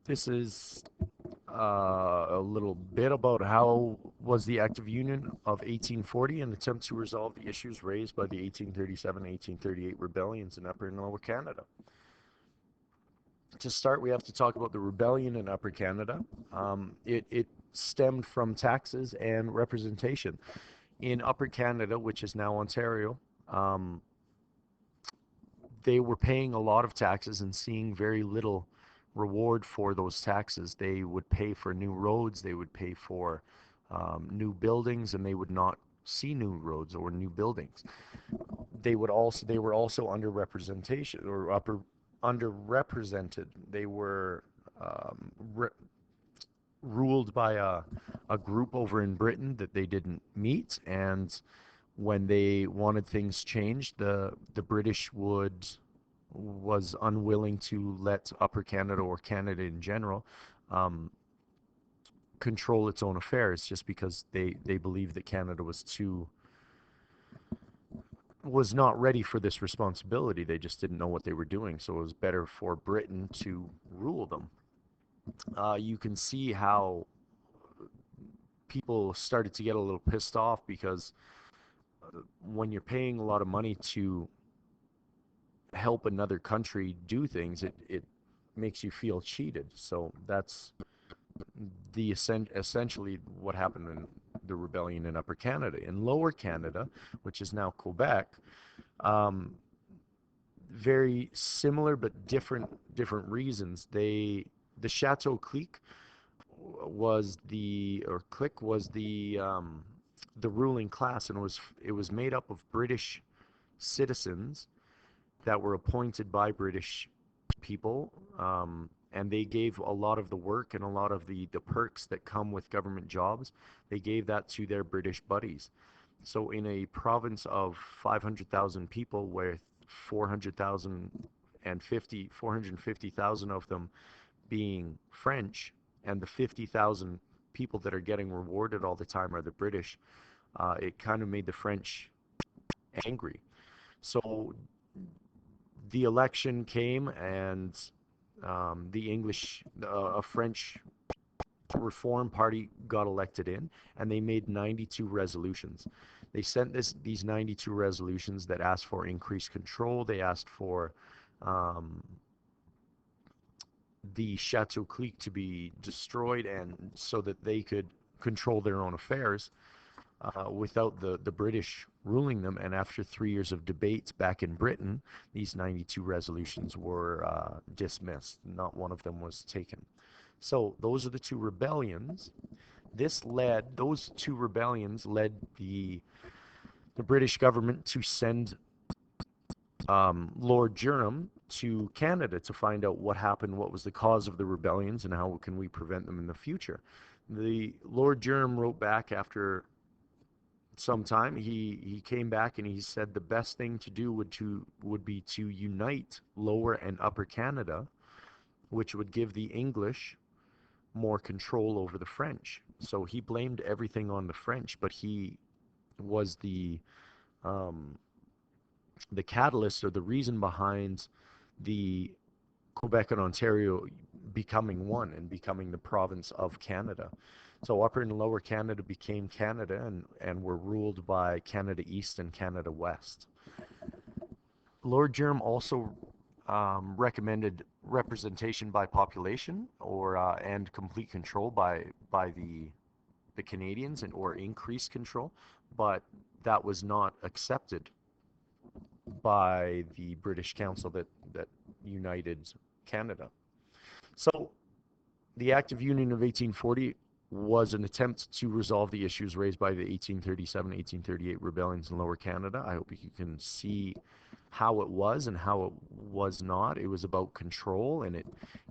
This is a little bit about how was the Act of Union of 1840 an attempt to resolve the issues raised by the 1837-1838 rebellions in Upper and Lower Canada. To start, we have to talk about the rebellion in Upper Canada. It stemmed from taxes and representation. In Upper Canada, which is now Ontario, um, they were paying a lot of taxes and seeing very little reward for those taxes. They would pay for new roads, they would pay for new buildings, and they would not see new roads or new buildings. They were also underrepresentation or underrepresented. They were um, re- ruled by a group over in Britain that they didn't meet, and when they wanted things changed, the British would was unwilling to let Upper Canada or Canada in general um, control its own affairs, just because they believed that Canada was not ready for this responsibility. They just didn't know what they were doing, so it was better for Britain to rule them. You can see how people started to get a little pissed off because when you're paying a lot of money to help another country do things, it makes you feel cheated. So that's essentially what happened in the rebellion in Upper Canada. In Lower Canada, which is now Quebec, um, very similar but different reasons. The Chateau Clique was the ruling class, and it was made up of British citizens that were appointed by British people, and they gave a lot of the work and a lot of the perks that come with government jobs. They gave that to their British buddies. So in a province of 500,000 people, with 400,000 and 450,000 of them being French, and the 50,000 people that are getting rewarded all the time are the British, it kind of made the French angry. So the election came, and a French Reform Party got elected in, and they made 92 resolutions. They sent these 92 resolutions that asked for increased control. They asked for um, the Chateau Clique to be destroyed, and so that they could control their own affairs without the British ruling them. And after 3 years of debates back in Britain, these 92 resolutions were dismissed. Not one of them was taken. So those are the two rebellions. Those two rebellions led the British government to send Lord Durham to Canada to find out what happened, what was the cause of the rebellions, and how can we prevent them in the future. The Lord Durham wrote back after some time. He came back and he said the best thing to do would be to unite Lower and Upper Canada, which would give the English more control over the French. So he blamed everything on the French, but he was um, the catalyst or the reason behind the Quebec and Ontario becoming one and becoming the province of Canada. So Upper and Lower Canada became Canada, and were ruled by Canada East and Canada West. Lord Durham also recommended representation by population, or and complete control by the Canadians, and or increased control, but that was not accepted by the British Council that united Canada. So the Act of Union of 1840 was an attempt to resolve the issues raised by the 1837-1838 rebellions in Lower Canada. I hope you can see how it was and how it was not. It was about control, and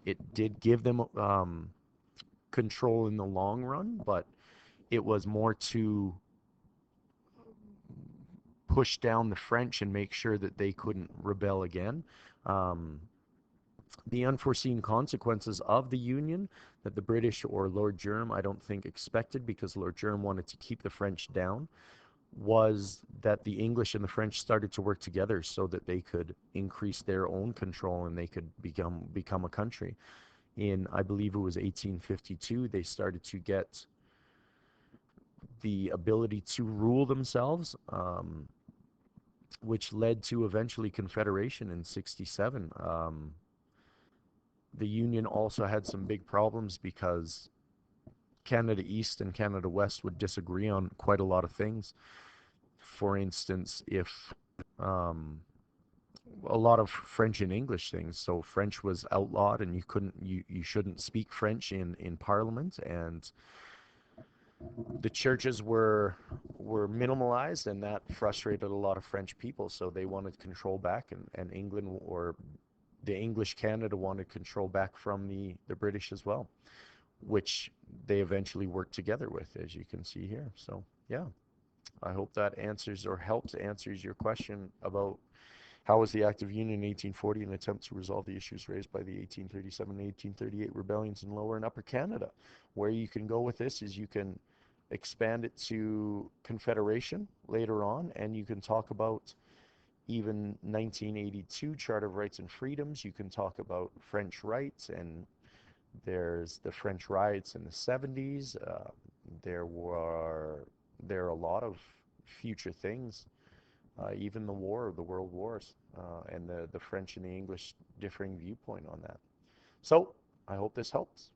it did give them control in the long run, but it was more to push down the French and make sure that they couldn't rebel again. Um, the unforeseen consequences of the Union that the British or Lord Durham, I don't think, expected, because Lord Durham wanted to keep the French down, was that the English and the French started to work together so that they could increase their own control and they could become a country. in, I believe it was 1852, they started to get the ability to rule themselves, which led to eventually Confederation in 67. The Union also had some big problems because Canada East and Canada West would disagree on quite a lot of things. For instance, if a lot of French and English things. So French was outlawed, and you shouldn't speak French in Parliament, and the churches were minimalized, and that frustrated a lot of French people. So they wanted control back, and England, or the English Canada, wanted control back from the British as well, which they eventually worked together with, as you can see here. So yeah, I hope that answers or helps answers your question about how was the Act of Union in 1840 an attempt to resolve the issues raised by the 1837 and 1838 rebellions in Lower and Upper Canada. Where you can go with this is you can expand it to Confederation later on, and you can talk about even 1982 Charter of Rights and Freedoms. You can talk about French rights, and there's the French riots in the 70s. There were there are a lot of future things, even the World Wars, and the French and the English differing viewpoint on that. So I hope this helps.